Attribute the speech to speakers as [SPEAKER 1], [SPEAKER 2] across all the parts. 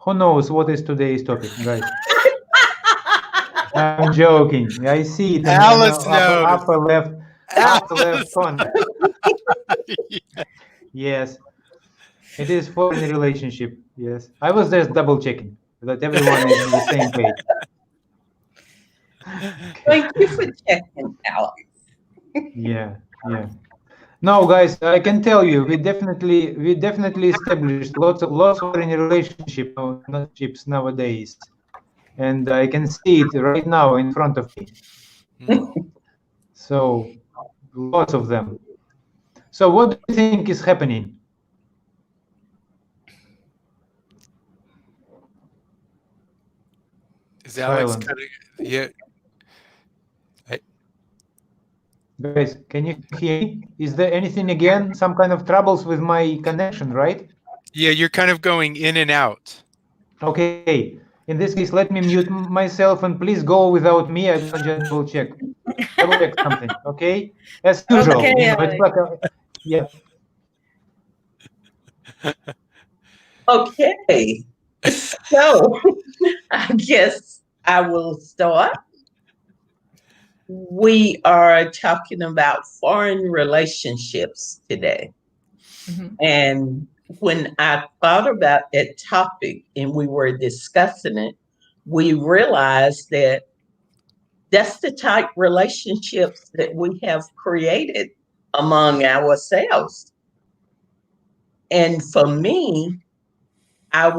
[SPEAKER 1] Who knows what is today's topic, guys? I'm joking. I see it in the
[SPEAKER 2] Alice knows.
[SPEAKER 1] upper left corner. Yes, it is foreign relationship. Yes, I was just double checking that everyone is on the same page.
[SPEAKER 3] Thank you for checking, Alex.
[SPEAKER 1] Yeah, yeah. No, guys, I can tell you, we definitely established lots of foreign relationships nowadays, and I can see it right now in front of me. So lots of them. So what do you think is happening?
[SPEAKER 2] Is Alex
[SPEAKER 1] Silence.
[SPEAKER 2] cutting? Yeah.
[SPEAKER 1] Guys, can you hear me? Is there anything again? Some kind of troubles with my connection, right?
[SPEAKER 2] Yeah, you're kind of going in and out.
[SPEAKER 1] Okay. In this case, let me mute myself and please go without me. I don't just double check something. Okay? As usual,
[SPEAKER 4] Okay,
[SPEAKER 1] it's like yeah.
[SPEAKER 3] Okay, so I guess I will start. We are talking about foreign relationships today.
[SPEAKER 4] Mhm.
[SPEAKER 3] And when I thought about that topic and we were discussing it, we realized that that's the type relationships that we have created among ourselves. And for me, I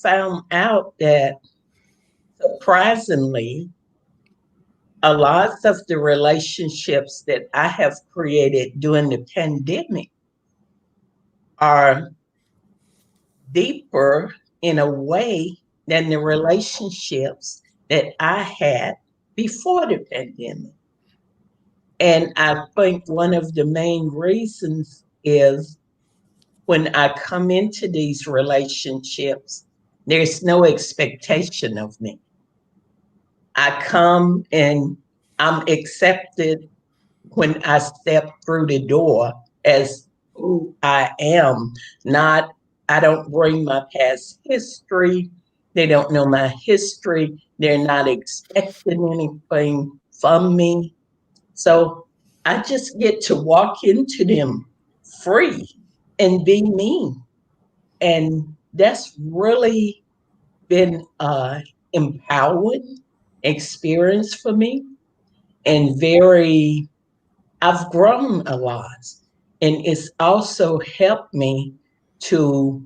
[SPEAKER 3] found out that surprisingly, a lot of the relationships that I have created during the pandemic are deeper in a way than the relationships that I had before the pandemic. And I think one of the main reasons is when I come into these relationships, there's no expectation of me. I come and I'm accepted when I step through the door as who I am, not, I don't bring my past history. They don't know my history. They're not expecting anything from me. So I just get to walk into them free and be me. And that's really been empowering experience for me and I've grown a lot. And it's also helped me to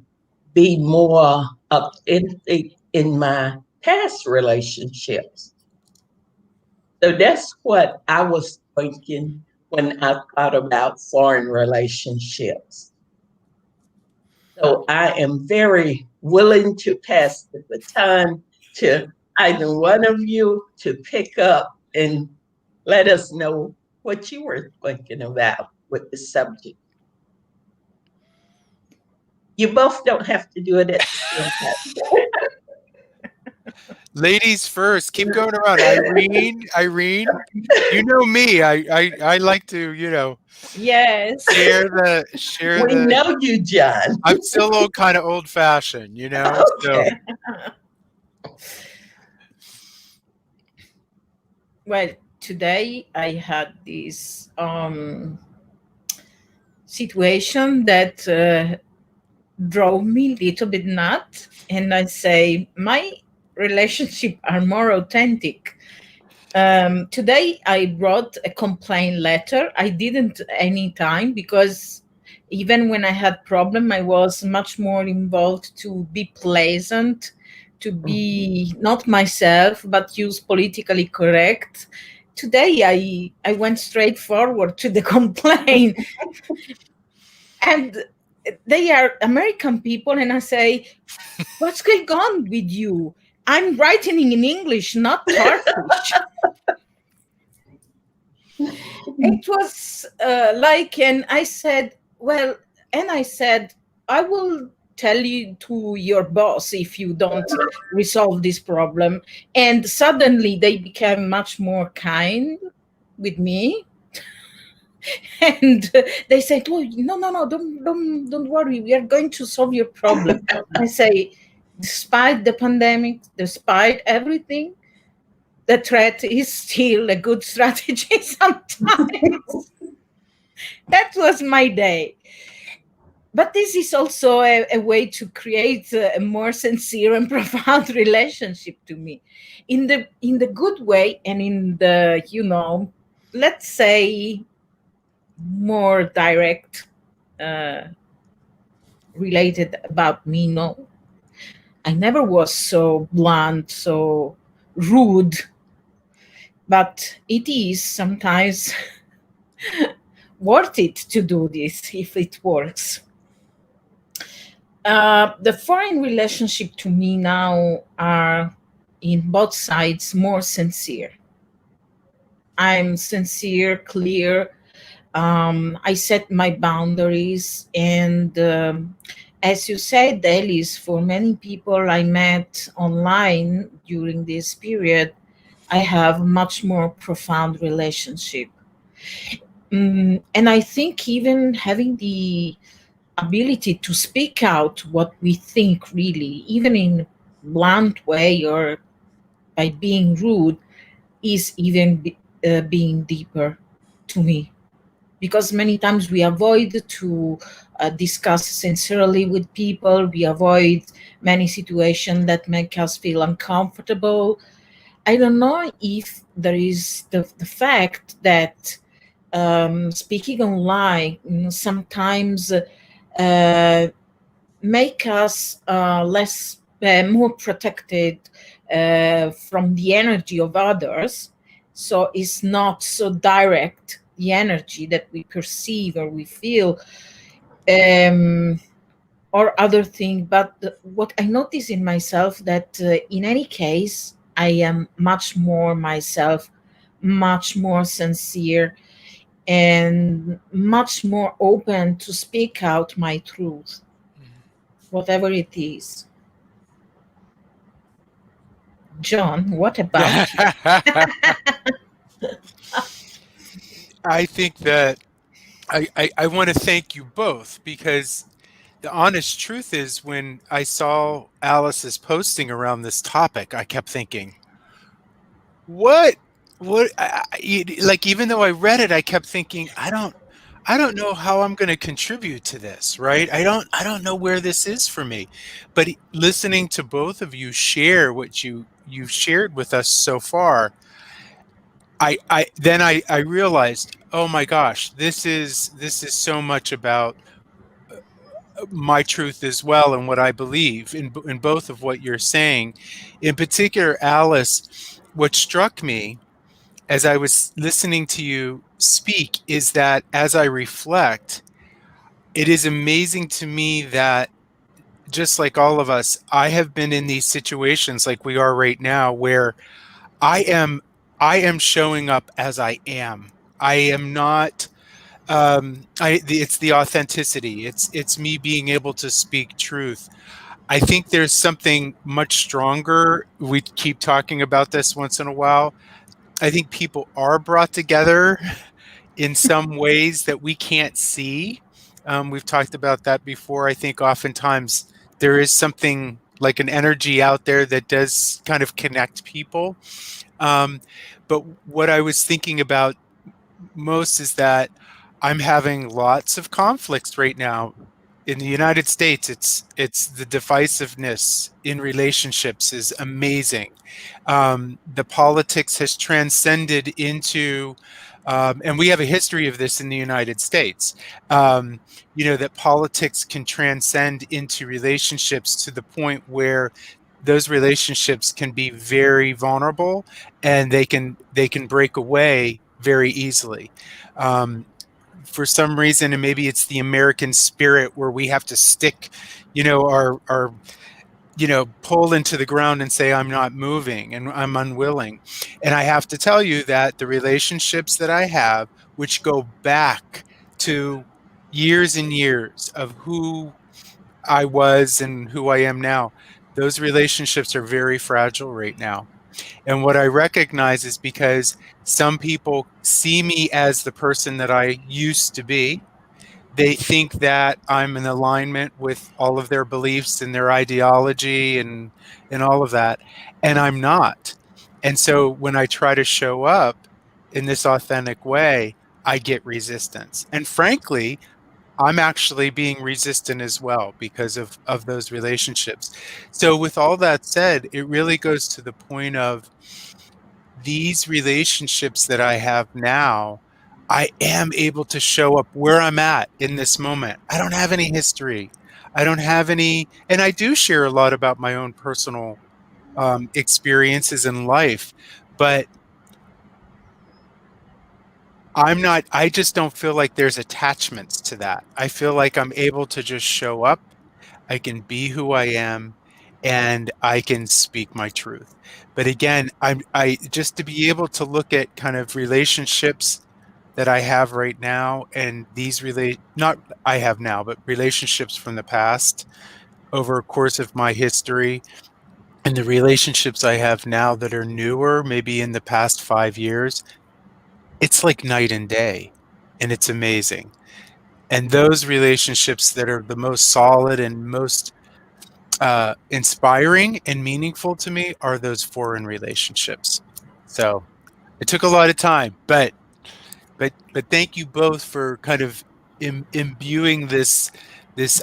[SPEAKER 3] be more authentic in my past relationships. So that's what I was thinking when I thought about foreign relationships. So I am very willing to pass the baton to either one of you to pick up and let us know what you were thinking about with the subject. You both don't have to do it at the same time.
[SPEAKER 2] Ladies first. Keep going around. Irene, you know me. I like to,
[SPEAKER 4] Yes.
[SPEAKER 2] share
[SPEAKER 3] We
[SPEAKER 2] the.
[SPEAKER 3] know you, John.
[SPEAKER 2] I'm still kind of old fashioned, So
[SPEAKER 3] Okay.
[SPEAKER 4] Well, today I had this situation that drove me a little bit nuts, and I say my relationship are more authentic. Today I wrote a complaint letter. I didn't any time because even when I had problem, I was much more involved to be pleasant, to be not myself, but use politically correct. Today I went straight forward to the complaint. And they are American people, and I say, what's going on with you? I'm writing in English, not Turkish. It was and I said, I will tell you to your boss if you don't resolve this problem. And suddenly they became much more kind with me. And they said, oh, no, don't worry. We are going to solve your problem. I say, despite the pandemic, despite everything, the threat is still a good strategy sometimes. That was my day. But this is also a way to create a more sincere and profound relationship to me, in the good way, and in the, let's say, more direct, related about me. No, I never was so blunt, so rude, but it is sometimes worth it to do this if it works. The foreign relationship to me now are, in both sides, more sincere. I'm sincere, clear. I set my boundaries, and as you said, Alice, for many people I met online during this period, I have much more profound relationship. And I think even having the ability to speak out what we think, really, even in blunt way or by being rude, is even being deeper to me, because many times we avoid to discuss sincerely with people. We avoid many situations that make us feel uncomfortable. I don't know if there is the fact that speaking online, sometimes make us less more protected from the energy of others. So it's not so direct, the energy that we perceive or we feel, or other thing. But what I notice in myself, that in any case, I am much more myself, much more sincere, and much more open to speak out my truth, whatever it is. John, what about you?
[SPEAKER 2] I think that I want to thank you both, because the honest truth is, when I saw Alice's posting around this topic, I kept thinking, what, like, even though I read it, I kept thinking, I don't know how I'm going to contribute to this, right? I don't know where this is for me. But listening to both of you share what you've shared with us so far, I realized, oh my gosh, this is so much about my truth as well, and what I believe in both of what you're saying. In particular, Alice, what struck me as I was listening to you speak is that, as I reflect, it is amazing to me that, just like all of us, I have been in these situations like we are right now, where I am showing up as I am. I am not it's the authenticity. It's me being able to speak truth. I think there's something much stronger. We keep talking about this once in a while. I think people are brought together in some ways that we can't see. We've talked about that before. I think oftentimes there is something like an energy out there that does kind of connect people. But what I was thinking about most is that I'm having lots of conflicts right now. In the United States, it's the divisiveness in relationships is amazing. The politics has transcended into, and we have a history of this in the United States. That politics can transcend into relationships to the point where those relationships can be very vulnerable, and they can break away very easily. For some reason, and maybe it's the American spirit, where we have to stick, our pull into the ground and say, I'm not moving and I'm unwilling. And I have to tell you that the relationships that I have, which go back to years and years of who I was and who I am now, those relationships are very fragile right now. And what I recognize is because some people see me as the person that I used to be, they think that I'm in alignment with all of their beliefs and their ideology and all of that, and I'm not. And so when I try to show up in this authentic way, I get resistance. And frankly, I'm actually being resistant as well because of those relationships. So with all that said, it really goes to the point of these relationships that I have now, I am able to show up where I'm at in this moment. I don't have any history. I don't have any, and I do share a lot about my own personal experiences in life, but I just don't feel like there's attachments to that. I feel like I'm able to just show up. I can be who I am, and I can speak my truth. But again, I just to be able to look at kind of relationships that I have right now, and these not I have now, but relationships from the past over a course of my history, and the relationships I have now that are newer, maybe in the past 5 years, it's like night and day, and it's amazing. And those relationships that are the most solid and most inspiring and meaningful to me are those foreign relationships. So it took a lot of time, but thank you both for kind of imbuing this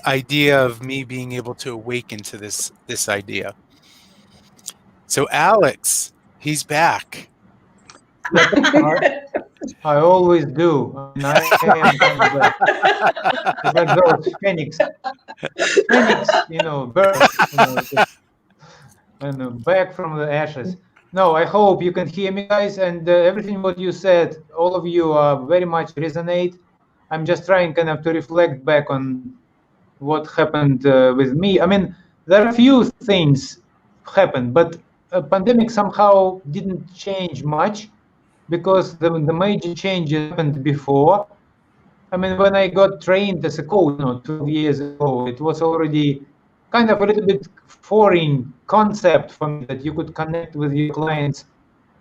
[SPEAKER 2] idea of me being able to awaken to this idea. So Alex, he's back.
[SPEAKER 1] I always do. I mean, I am kind of it's like those phoenix, birds, and back from the ashes. No, I hope you can hear me, guys, and everything what you said, all of you very much resonate. I'm just trying kind of to reflect back on what happened with me. I mean, there are a few things happened, but a pandemic somehow didn't change much because the major changes happened before. I mean, when I got trained as a coach, 12 years ago, it was already kind of a little bit foreign concept for me that you could connect with your clients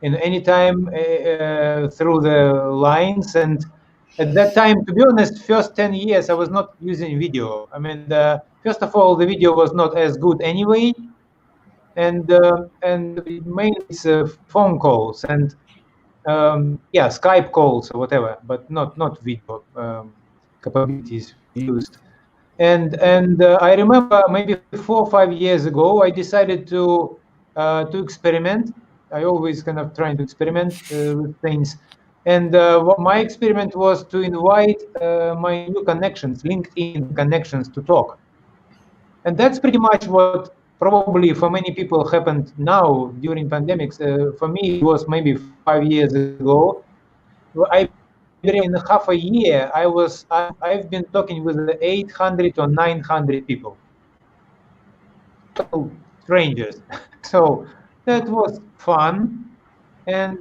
[SPEAKER 1] in any time through the lines. And at that time, to be honest, first 10 years, I was not using video. I mean, first of all, the video was not as good anyway. And mainly it's phone calls and Skype calls or whatever, but not video capabilities used. And I remember maybe 4 or 5 years ago, I decided to experiment. I always kind of trying to experiment with things. And what my experiment was to invite my new connections, LinkedIn connections, to talk. And that's pretty much what probably for many people happened now during pandemics. For me, it was maybe 5 years ago. In half a year, I've been talking with 800 or 900 people, total strangers. So that was fun, and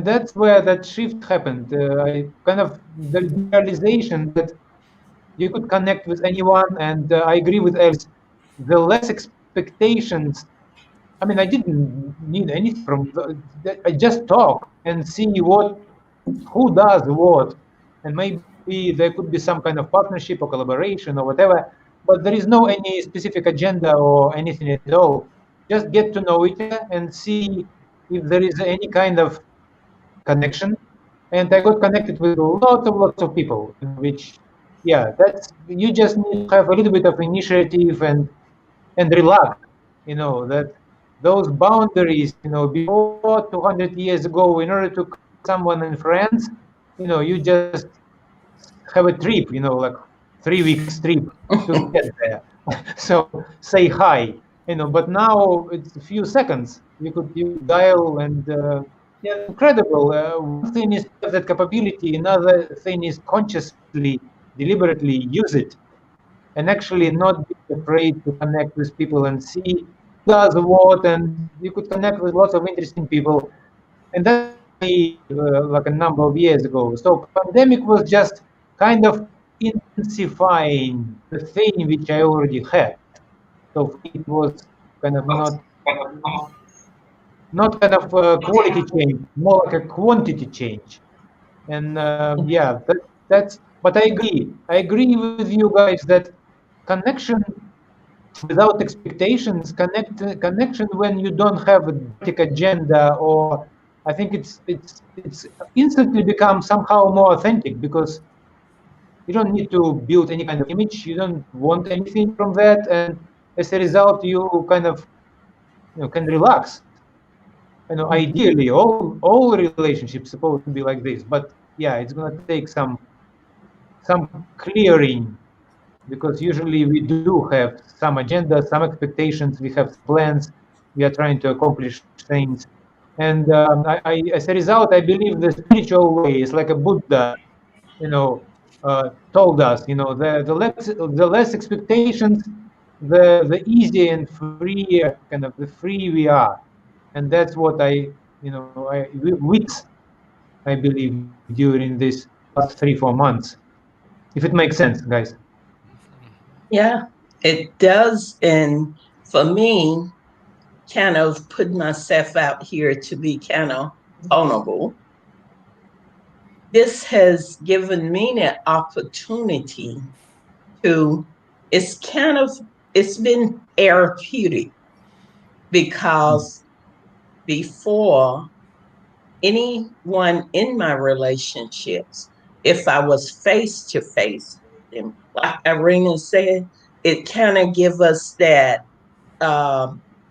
[SPEAKER 1] that's where that shift happened. I kind of the realization that you could connect with anyone, and I agree with Else. The less expectations. I mean, I didn't need anything from. I just talk and see who does what, and maybe there could be some kind of partnership or collaboration or whatever. But there is no any specific agenda or anything at all. Just get to know each other and see if there is any kind of connection. And I got connected with lots of people, which, that's you just need to have a little bit of initiative and relax. That those boundaries, before 200 years ago, in order to someone in France, you just have a trip, like 3 weeks trip to get there. So say hi, but now it's a few seconds. You dial and incredible. One thing is to have that capability. Another thing is consciously, deliberately use it, and actually not be afraid to connect with people and see who does what, and you could connect with lots of interesting people. And that's like a number of years ago. So pandemic was just kind of intensifying the thing which I already had. So it was kind of not kind of a quality change, more like a quantity change. And that's But I agree with you guys that connection without expectations, connection when you don't have a dramatic agenda, or I think it's instantly becomes somehow more authentic because you don't need to build any kind of image. You don't want anything from that, and as a result, you kind of can relax. Ideally, all relationships supposed to be like this, but yeah, it's gonna take some clearing because usually we do have some agenda, some expectations, we have plans, we are trying to accomplish things, and as a result, I believe the spiritual way is like a Buddha, told us, the less expectations, the easier and freer, kind of the free we are, and that's what I witnessed, I believe, during this last 3-4 months. If it makes sense, guys.
[SPEAKER 3] Yeah, it does. And for me, kind of put myself out here to be kind of vulnerable, this has given me the opportunity to, it's kind of, it's been therapeutic because before anyone in my relationships, if I was face to face with them, like Irene said, it kind of give us that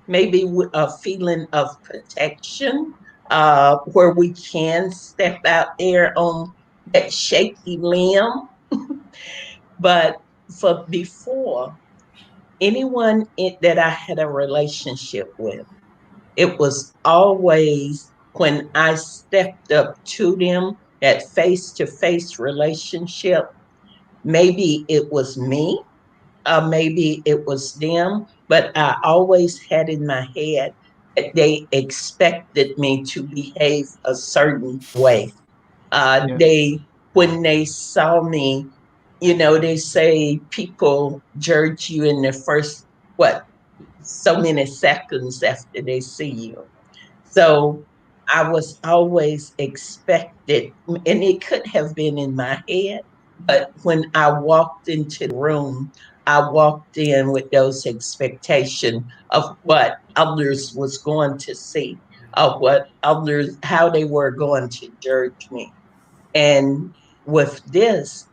[SPEAKER 3] maybe a feeling of protection where we can step out there on that shaky limb. But for before, that I had a relationship with, it was always when I stepped up to them, that face to face relationship, maybe it was me, maybe it was them, but I always had in my head that they expected me to behave a certain way.
[SPEAKER 1] Yeah.
[SPEAKER 3] When they saw me, they say people judge you in the first, what, so many seconds after they see you. So I was always expected, and it could have been in my head, but when I walked into the room, I walked in with those expectations of what others was going to see, of what others, how they were going to judge me. And with this,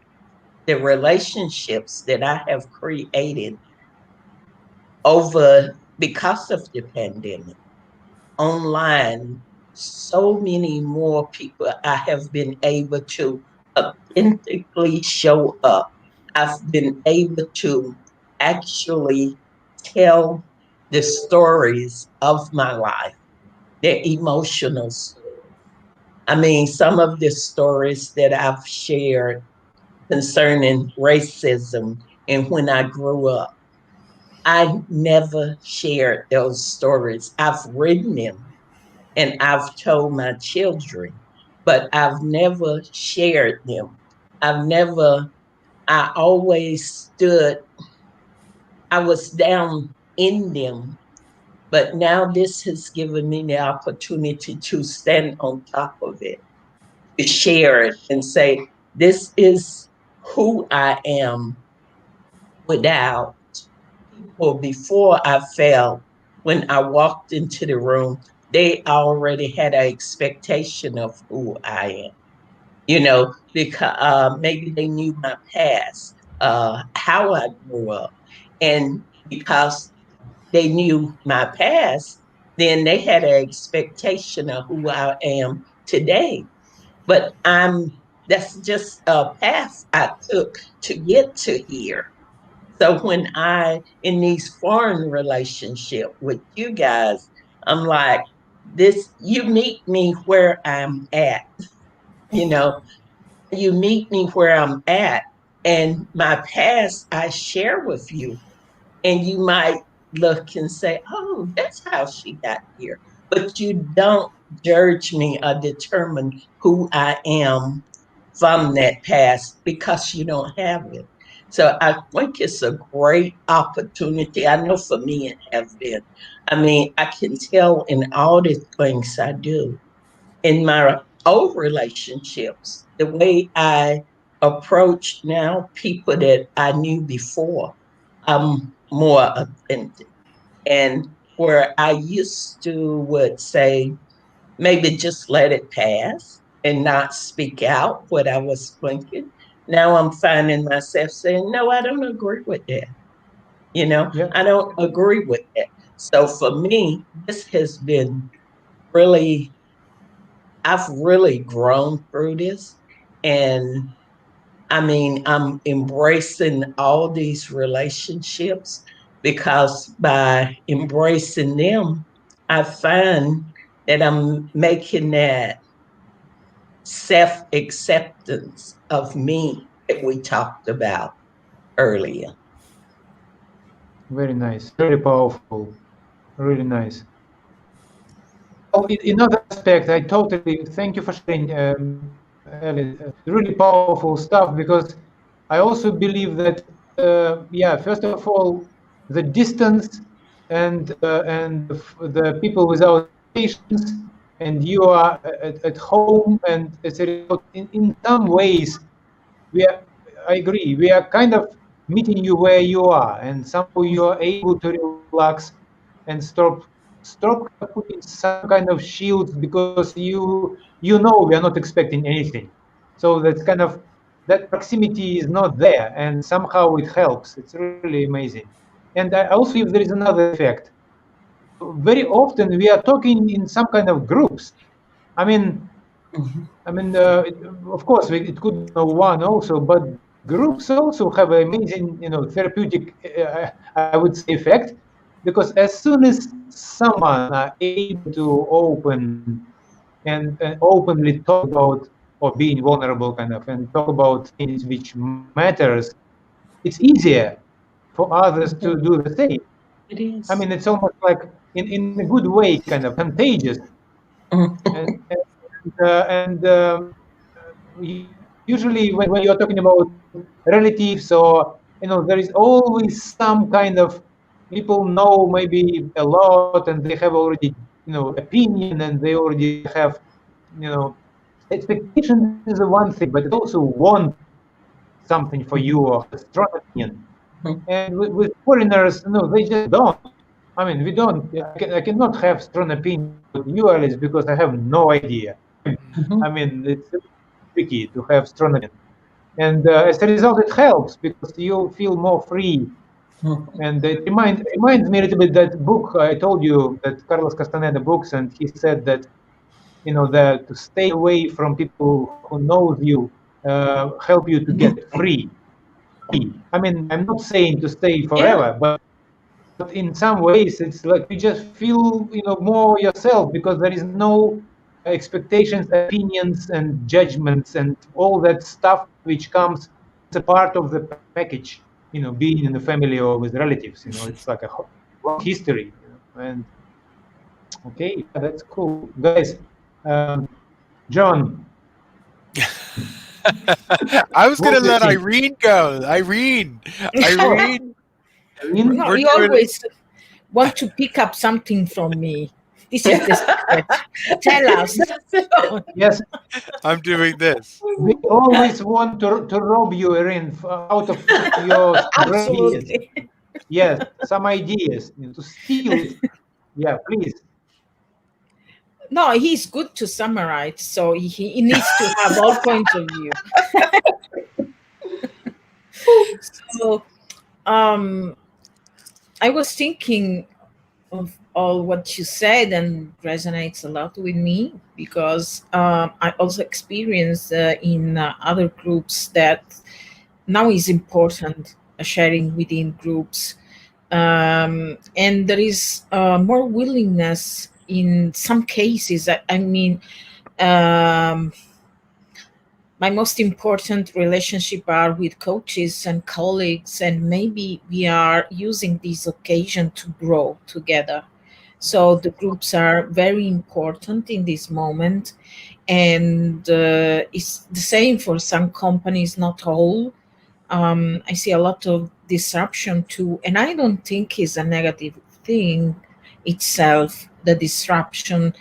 [SPEAKER 3] the relationships that I have created over because of the pandemic online, so many more people I have been able to authentically show up. I've been able to actually tell the stories of my life, the emotional stories. I mean, some of the stories that I've shared concerning racism and when I grew up, I never shared those stories. I've written them and I've told my children, but I've never shared them. I always stood, I was down in them, but now this has given me the opportunity to stand on top of it, to share it and say, this is who I am without people. Before I fell, when I walked into the room, they already had an expectation of who I am, because maybe they knew my past, how I grew up. And because they knew my past, then they had an expectation of who I am today. But that's just a path I took to get to here. So when in these foreign relationship with you guys, I'm like, you meet me where I'm at, you know, you meet me where I'm at, and my past I share with you, and you might look and say, oh, that's how she got here. But you don't judge me or determine who I am from that past because you don't have it. So I think it's a great opportunity. I know for me it has been. I mean, I can tell in all the things I do in my old relationships, the way I approach now people that I knew before. I'm more authentic. And where I used to would say, maybe just let it pass and not speak out what I was thinking. Now I'm finding myself saying, no, I don't agree with that.
[SPEAKER 1] Yeah.
[SPEAKER 3] I don't agree with that. So for me, this has been really, I've really grown through this. And I mean, I'm embracing all these relationships because by embracing them, I find that I'm making that self acceptance of me that we talked about earlier.
[SPEAKER 1] Very nice. Very powerful. Really nice. Oh, in other aspect, I totally thank you for sharing, Ellie. Really powerful stuff, because I also believe that, yeah, first of all, the distance and the people without patience, and you are at home, and as a result, in some ways, we are, I agree, we are kind of meeting you where you are, and somehow you are able to relax and stop putting some kind of shields, because you know we are not expecting anything. So that's kind of, that proximity is not there, and somehow it helps. It's really amazing. And I also believe there is another effect. Very often we are talking in some kind of groups. I mean,
[SPEAKER 3] Mhm.
[SPEAKER 1] of course, it could be one also, but groups also have an amazing, therapeutic, I would say, effect, because as soon as someone are able to open and openly talk about, or being vulnerable, kind of, and talk about things which matters, it's easier for others to do the same.
[SPEAKER 3] It
[SPEAKER 1] I
[SPEAKER 3] is.
[SPEAKER 1] mean, it's almost like in a good way, kind of contagious. And usually when you're talking about relatives, or there is always some kind of, people know maybe a lot, and they have already opinion, and they already have you know expectations is the one thing, but they also want something for you, or have a strong opinion. And with foreigners, no, they just don't. I mean, we don't. I cannot have strong opinion about you, Alice, because I have no idea. I mean, it's tricky to have strong opinion. And as a result, it helps because you feel more free. And it reminds me a little bit that book I told you, that Carlos Castaneda books, and he said that that to stay away from people who knows you help you to get free. I mean, I'm not saying to stay
[SPEAKER 3] Yeah.
[SPEAKER 1] forever, but in some ways it's like you just feel more yourself, because there is no expectations, opinions, and judgments, and all that stuff which comes as a part of the package, being in the family or with relatives. It's like a long history, and okay, yeah, that's cool, guys. John,
[SPEAKER 2] I was
[SPEAKER 1] what
[SPEAKER 2] gonna
[SPEAKER 1] do you
[SPEAKER 2] let
[SPEAKER 1] think?
[SPEAKER 2] Irene go. Irene,
[SPEAKER 4] No,
[SPEAKER 2] Irene,
[SPEAKER 1] Irene?
[SPEAKER 4] no,
[SPEAKER 2] we're
[SPEAKER 4] you
[SPEAKER 2] doing.
[SPEAKER 4] always want to pick up something from me. This is the secret. Tell us.
[SPEAKER 1] Yes,
[SPEAKER 2] I'm doing this.
[SPEAKER 1] we always want to rob you, Irene, out of your great ideas.
[SPEAKER 4] Absolutely.
[SPEAKER 1] Yes, some ideas, to steal it. Yeah, please.
[SPEAKER 4] No, he's good to summarize, so he needs to have all points of view. So, um, I was thinking of all what you said, and resonates a lot with me because I also experience in other groups that now is important sharing within groups, and there is more willingness in some cases. I mean, um, my most important relationship are with coaches and colleagues, and maybe we are using this occasion to grow together. So the groups are very important in this moment, and it's the same for some companies, not all. I see a lot of disruption too, and I don't think it's a negative thing itself. The disruption,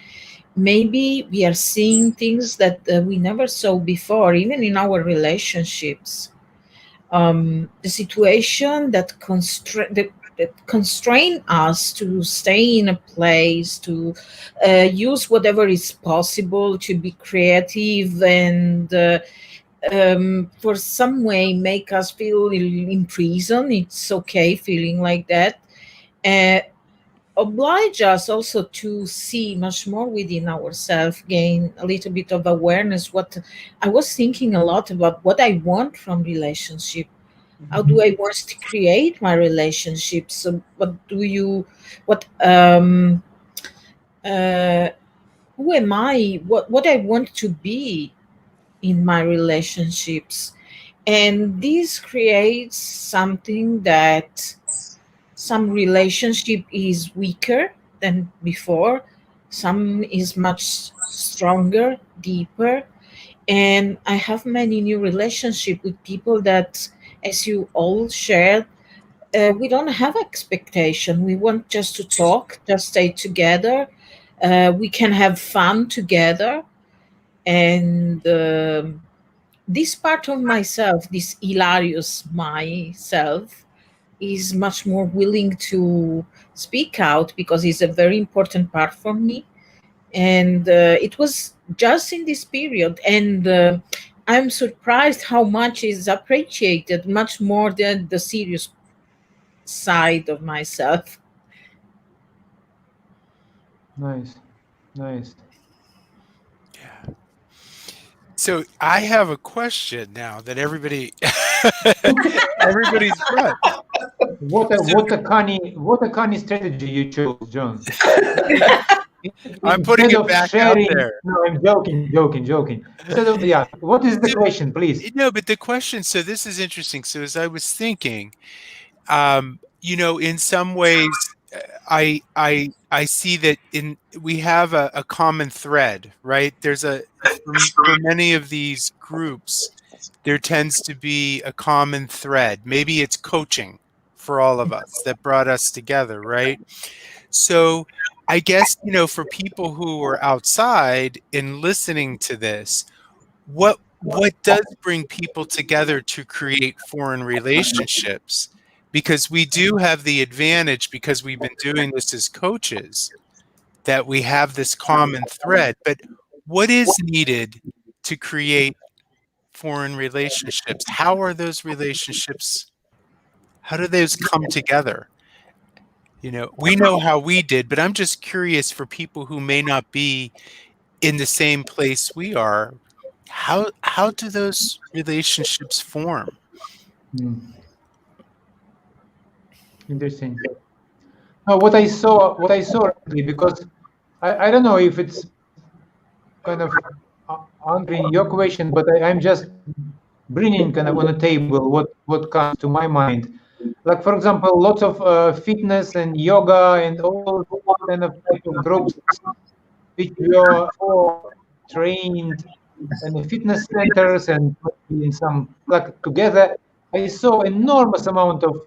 [SPEAKER 4] maybe we are seeing things that we never saw before, even in our relationships. The situation that constrain us to stay in a place, to use whatever is possible, to be creative, and for some way make us feel in prison. It's okay feeling like that. Uh, Oblige us also to see much more within ourselves, gain a little bit of awareness. What I was thinking a lot about what I want from relationship. How do I want to create my relationships? So what uh, who am I? What I want to be in my relationships, and this creates something that some relationship is weaker than before, some is much stronger, deeper, and I have many new relationship with people that, as you all shared, we don't have expectation. We want just to talk, just stay together. We can have fun together, and this part of myself, this hilarious myself, is much more willing to speak out because it's a very important part for me. And it was just in this period, and I'm surprised how much is appreciated, much more than the serious side of myself.
[SPEAKER 1] Nice, nice.
[SPEAKER 2] So I have a question now that everybody's brought.
[SPEAKER 1] What a canny strategy you chose, John.
[SPEAKER 2] I'm putting
[SPEAKER 1] Instead
[SPEAKER 2] it
[SPEAKER 1] of
[SPEAKER 2] back out
[SPEAKER 1] sharing,
[SPEAKER 2] there.
[SPEAKER 1] no, I'm joking. Instead of, yeah, what is the question, please?
[SPEAKER 2] No, but the question, so this is interesting. So as I was thinking, in some ways, I see that we have a common thread, right? For many of these groups, there tends to be a common thread. Maybe it's coaching for all of us that brought us together, right? So I guess, for people who are outside in listening to this, what does bring people together to create foreign relationships? Because we do have the advantage, because we've been doing this as coaches, that we have this common thread. But what is needed to create foreign relationships? How are those relationships? How do those come together? We know how we did, but I'm just curious for people who may not be in the same place we are. How do those relationships form?
[SPEAKER 1] Interesting. What I saw recently, because I don't know if it's kind of answering your question, but I'm just bringing kind of on the table what comes to my mind. Like, for example, lots of fitness and yoga and all kind of type of groups which were all trained in the fitness centers and in some, like, together. I saw enormous amount of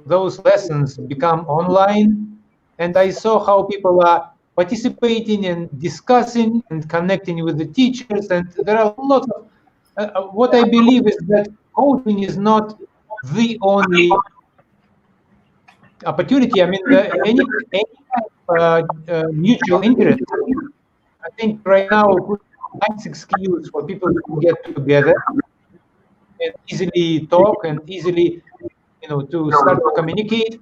[SPEAKER 1] those lessons become online, and I saw how people are participating and discussing and connecting with the teachers, and there are lots of what I believe is that coaching is not the only opportunity. I mean, any mutual interest. I think right now it's a nice excuse for people to get together and easily talk and easily, to start to communicate.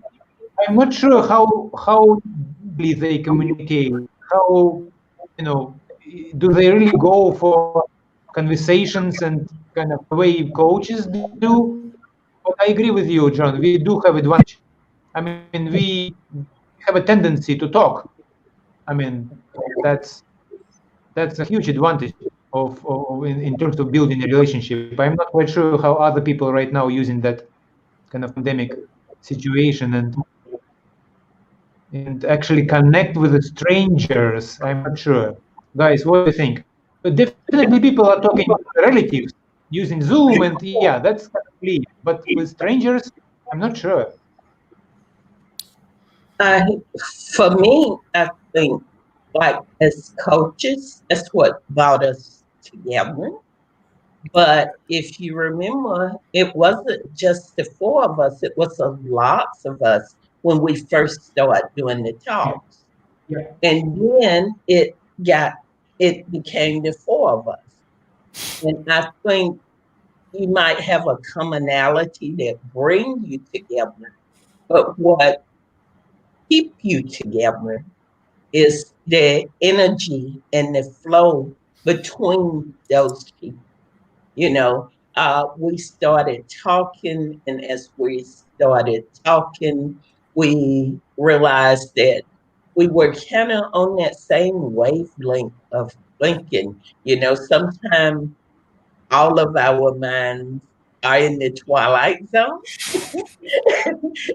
[SPEAKER 1] I'm not sure how deeply they communicate. How, do they really go for conversations and kind of the way coaches do? But I agree with you, John. We do have advantage. I mean, we have a tendency to talk. I mean, that's a huge advantage of in terms of building a relationship. I'm not quite sure how other people right now using that kind of pandemic situation and actually connect with the strangers. I'm not sure. Guys, what do you think? But definitely people are talking with relatives using Zoom, and yeah, that's clear. But with strangers, I'm not sure.
[SPEAKER 3] I, for me, I think like as coaches, that's what brought us together. But if you remember, it wasn't just the four of us, it was a lots of us when we first started doing the
[SPEAKER 1] Yeah.
[SPEAKER 3] talks.
[SPEAKER 1] Yeah.
[SPEAKER 3] And then it became the four of us. And I think you might have a commonality that bring you together, but what keep you together is the energy and the flow between those people. You know, we started talking, and as we started talking, we realized that we were kind of on that same wavelength of thinking. You know, sometimes all of our minds are in the twilight zone,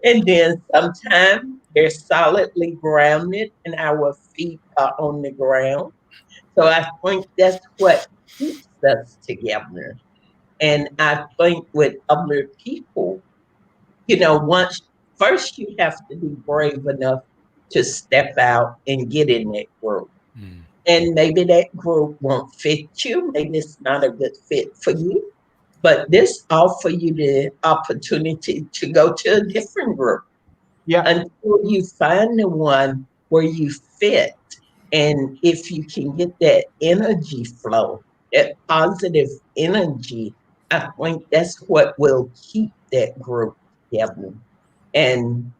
[SPEAKER 3] and then sometimes they're solidly grounded, and our feet are on the ground. So I think that's what keeps us together. And I think with other people, once first you have to be brave enough to step out and get in that group.
[SPEAKER 2] Mm.
[SPEAKER 3] And maybe that group won't fit you. Maybe it's not a good fit for you. But this offer you the opportunity to go to a different group
[SPEAKER 1] Yeah.
[SPEAKER 3] until you find the one where you fit. And if you can get that energy flow, that positive energy, I think that's what will keep that group together. And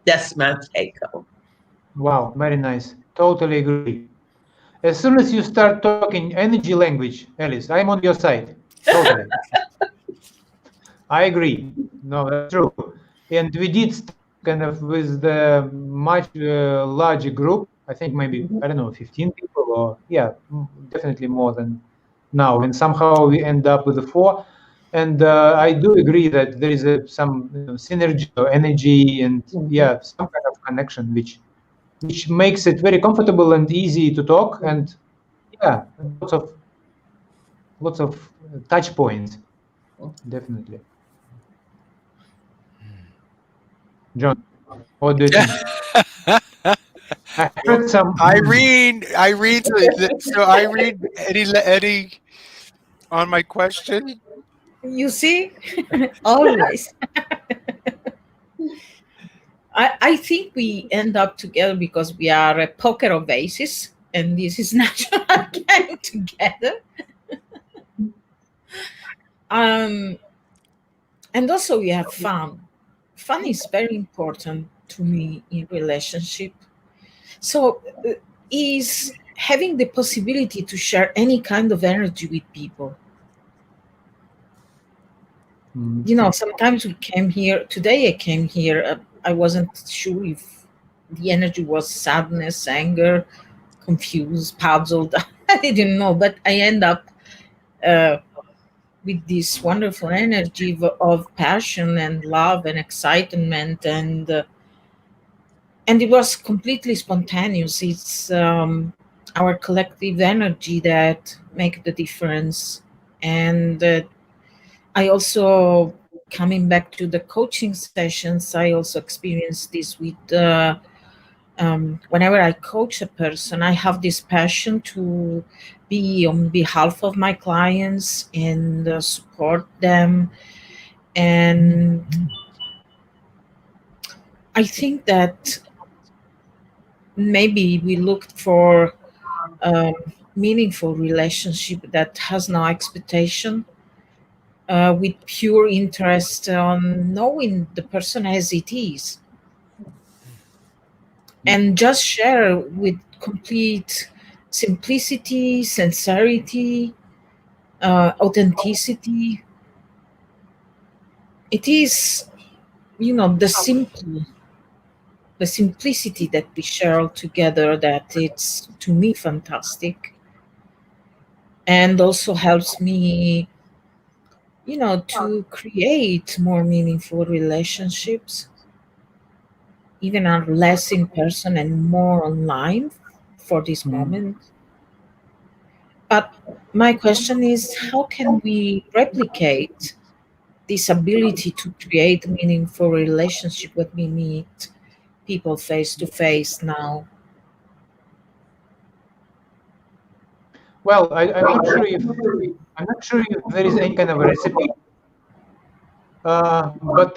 [SPEAKER 3] that's my take on
[SPEAKER 1] Wow. Very nice. Totally agree. As soon as you start talking energy language, Alice, I'm on your side. Totally. I agree. No, that's true. And we did start kind of with the much larger group. I think maybe,
[SPEAKER 3] it.
[SPEAKER 1] I don't know, 15 people or, yeah, definitely more than now. And somehow we end up with the four. And I do agree that there is some synergy or energy and,
[SPEAKER 3] Mhm.
[SPEAKER 1] yeah, some kind of connection, which makes it very comfortable and easy to talk. And, yeah, lots of touch points, definitely. John, what do you think? I
[SPEAKER 2] Well,
[SPEAKER 1] heard some.
[SPEAKER 2] Irene. So Irene, any on my question?
[SPEAKER 4] You see, always. I think we end up together because we are a poker of aces, and this is natural getting together. Um, and also we have fun. Fun is very important to me in relationship. So is having the possibility to share any kind of energy with people. Sometimes we came here today. I came here. I wasn't sure if the energy was sadness, anger, confused, puzzled. I didn't know, but I end up uh, with this wonderful energy of passion and love and excitement, and it was completely spontaneous. It's our collective energy that make the difference, and I also, coming back to the coaching sessions, I also experienced this with whenever I coach a person, I have this passion to be on behalf of my clients and support them. And I think that maybe we looked for a meaningful relationship that has no expectation, with pure interest on knowing the person as it is, and just share with complete simplicity, sincerity, authenticity. It is, the simplicity that we share all together, that it's to me fantastic, and also helps me, to create more meaningful relationships, even are less in person and more online for this moment. But my question is, how can we replicate this ability to create meaningful relationship when we meet people face to face now?
[SPEAKER 1] well, I'm not sure if there is any kind of a recipe. But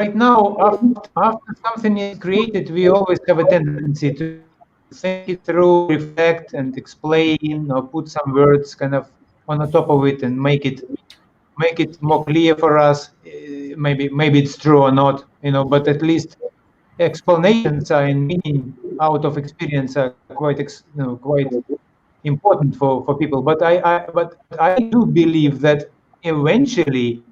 [SPEAKER 1] right now, after something is created, we always have a tendency to think it through, reflect, and explain, or put some words kind of on the top of it and make it more clear for us. Maybe it's true or not, but at least explanations are in meaning out of experience are quite important for people. But I do believe that eventually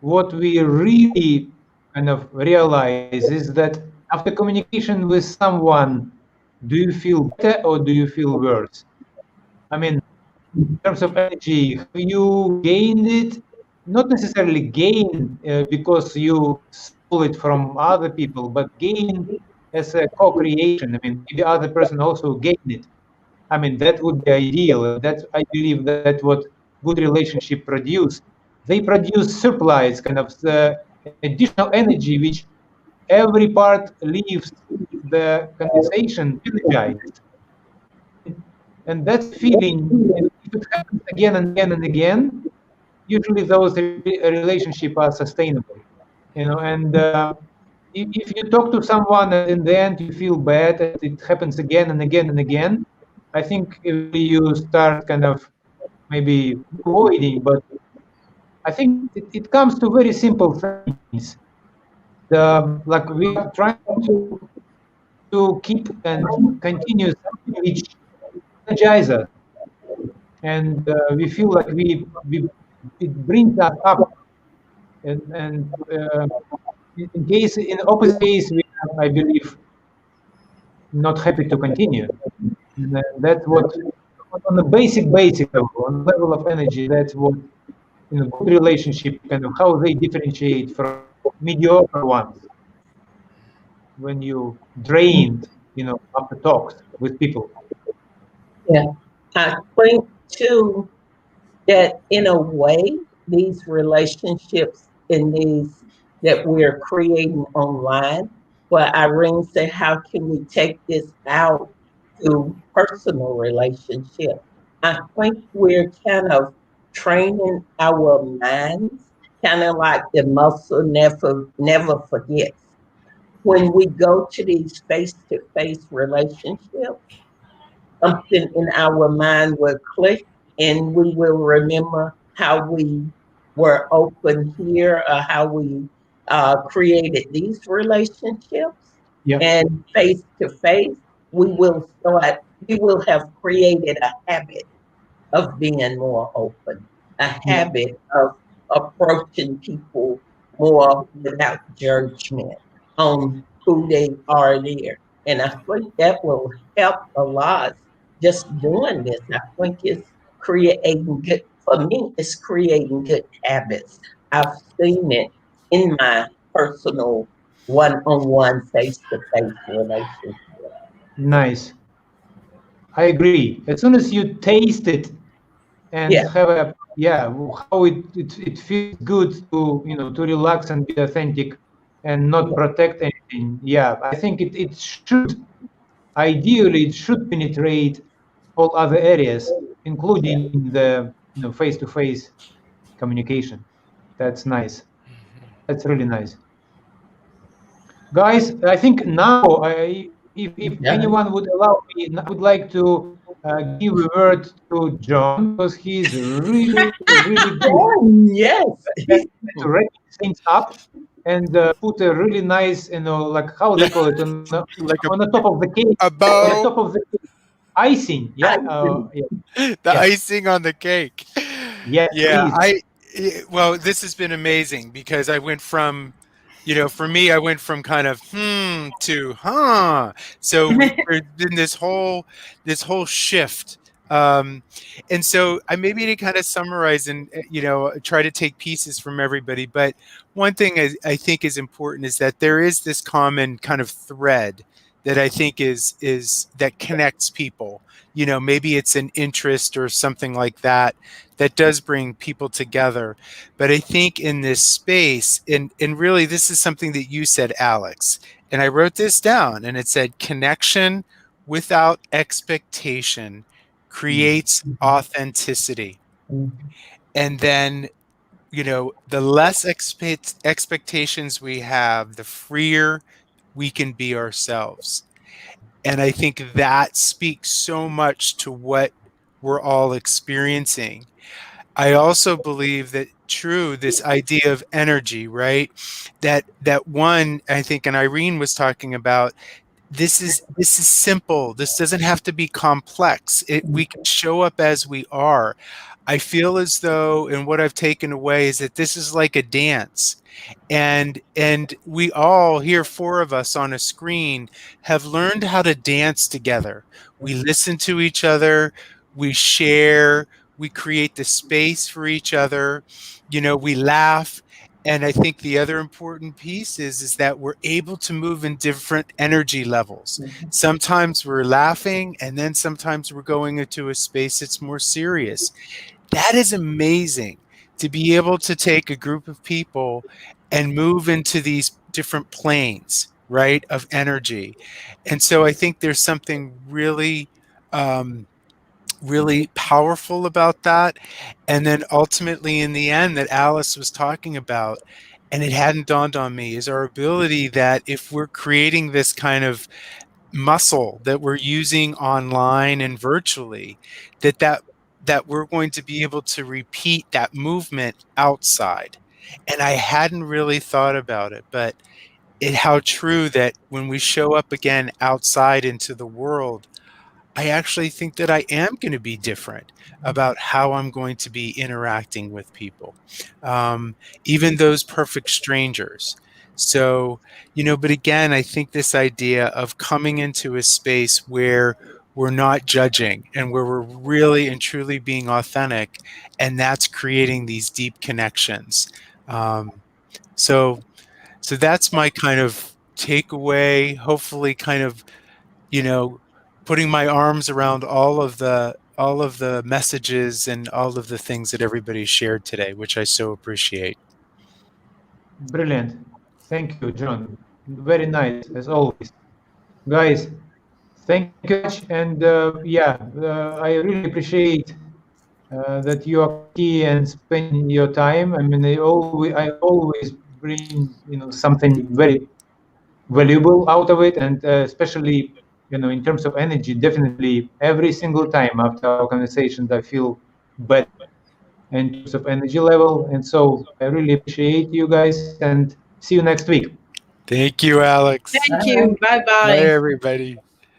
[SPEAKER 1] what we really kind of realize is that after communication with someone, do you feel better or do you feel worse? I mean, in terms of energy, have you gained it? Not necessarily gain because you stole it from other people, but gain as a co-creation. I mean, maybe the other person also gain it. I mean, that would be ideal. And that's, I believe that what good relationship produce. They produce surplus, kind of the additional energy, which every part leaves the conversation energized. And that feeling, if it happens again and again and again, usually those relationships are sustainable. And if you talk to someone and in the end you feel bad and it happens again and again and again, I think if you start kind of maybe avoiding, but I think it comes to very simple things. Like we are trying to keep and continue something which energizes us, and we feel like it brings us up, and in opposite case, we are, I believe, not happy to continue. And that's what, on the basic level, on the level of energy, that's what in a good relationship, kind of how they differentiate from mediocre ones when you drained, after talks with people.
[SPEAKER 3] Yeah. I think too that in a way, these relationships in these that we're creating online, well, Irene said, how can we take this out to personal relationship? I think we're kind of training our minds, kind of like the muscle never forgets. When we go to these face-to-face relationships, something in our mind will click and we will remember how we were open here or how we created these relationships.
[SPEAKER 1] Yeah.
[SPEAKER 3] And face to face, we will have created a habit of being more open, a habit of approaching people more without judgment on who they are there. And I think that will help a lot just doing this. I think it's creating good, for me, it's creating good habits. I've seen it in my personal one-on-one face-to-face relationship.
[SPEAKER 1] Nice. I agree. As soon as you taste it and
[SPEAKER 3] Yeah.
[SPEAKER 1] have how it feels good to relax and be authentic and not protect anything. Yeah, I think it should, ideally, it should penetrate all other areas, including the face-to-face communication. That's nice. That's really nice. Guys, I think now, if anyone would allow me, I would like to give a word to John, because he's really, really good
[SPEAKER 3] Yes.
[SPEAKER 1] to wrap things up and put a really nice, like how they call it, on
[SPEAKER 2] Like
[SPEAKER 1] the top of the cake.
[SPEAKER 2] a
[SPEAKER 1] On the
[SPEAKER 2] bow,
[SPEAKER 1] top of the cake. Icing. Yeah.
[SPEAKER 2] the
[SPEAKER 1] Yeah.
[SPEAKER 2] icing on the cake.
[SPEAKER 1] Yes,
[SPEAKER 2] Yeah,
[SPEAKER 1] please.
[SPEAKER 2] well, this has been amazing because I went from, for me, I went from kind of to So there's been this whole shift. And so I maybe to kind of summarize and try to take pieces from everybody. But one thing I think is important is that there is this common kind of thread that I think is that connects people. Maybe it's an interest or something like that does bring people together. But I think in this space, and really this is something that you said, Alex, and I wrote this down, and it said connection without expectation creates authenticity.
[SPEAKER 3] Mhm.
[SPEAKER 2] And then, you know, the less expectations we have, the freer we can be ourselves. And I think that speaks so much to what we're all experiencing. I also believe that this idea of energy, right? That one, I think, and Irene was talking about, this is simple. This doesn't have to be complex. We can show up as we are. I feel as though, and what I've taken away is that this is like a dance. And we all here, four of us on a screen, have learned how to dance together. We listen to each other, we share, we create the space for each other, you know, we laugh. And I think the other important piece is that we're able to move in different energy levels. Sometimes we're laughing, and then sometimes we're going into a space that's more serious. That is amazing, to be able to take a group of people and move into these different planes, right, of energy. And so I think there's something really, really powerful about that. And then ultimately, in the end, that Alice was talking about, and it hadn't dawned on me, is our ability that if we're creating this kind of muscle that we're using online and virtually, that we're going to be able to repeat that movement outside. And I hadn't really thought about it, but how true that when we show up again outside into the world, I actually think that I am going to be different about how I'm going to be interacting with people, even those perfect strangers. So, you know, but again, I think this idea of coming into a space where we're not judging and where we're really and truly being authentic, and that's creating these deep connections. So that's my kind of takeaway, hopefully kind of, you know, putting my arms around all of the messages and all of the things that everybody shared today, which I so appreciate.
[SPEAKER 1] Brilliant. Thank you, John. Very nice, as always. Guys, thank you much. And I really appreciate that you are here and spending your time. I mean, I always bring, you know, something very valuable out of it, and especially, you know, in terms of energy, definitely every single time after our conversations, I feel better in terms of energy level. And so I really appreciate you guys, and see you next week.
[SPEAKER 2] Thank you, Alex.
[SPEAKER 4] Thank you. Bye bye.
[SPEAKER 2] Bye, everybody.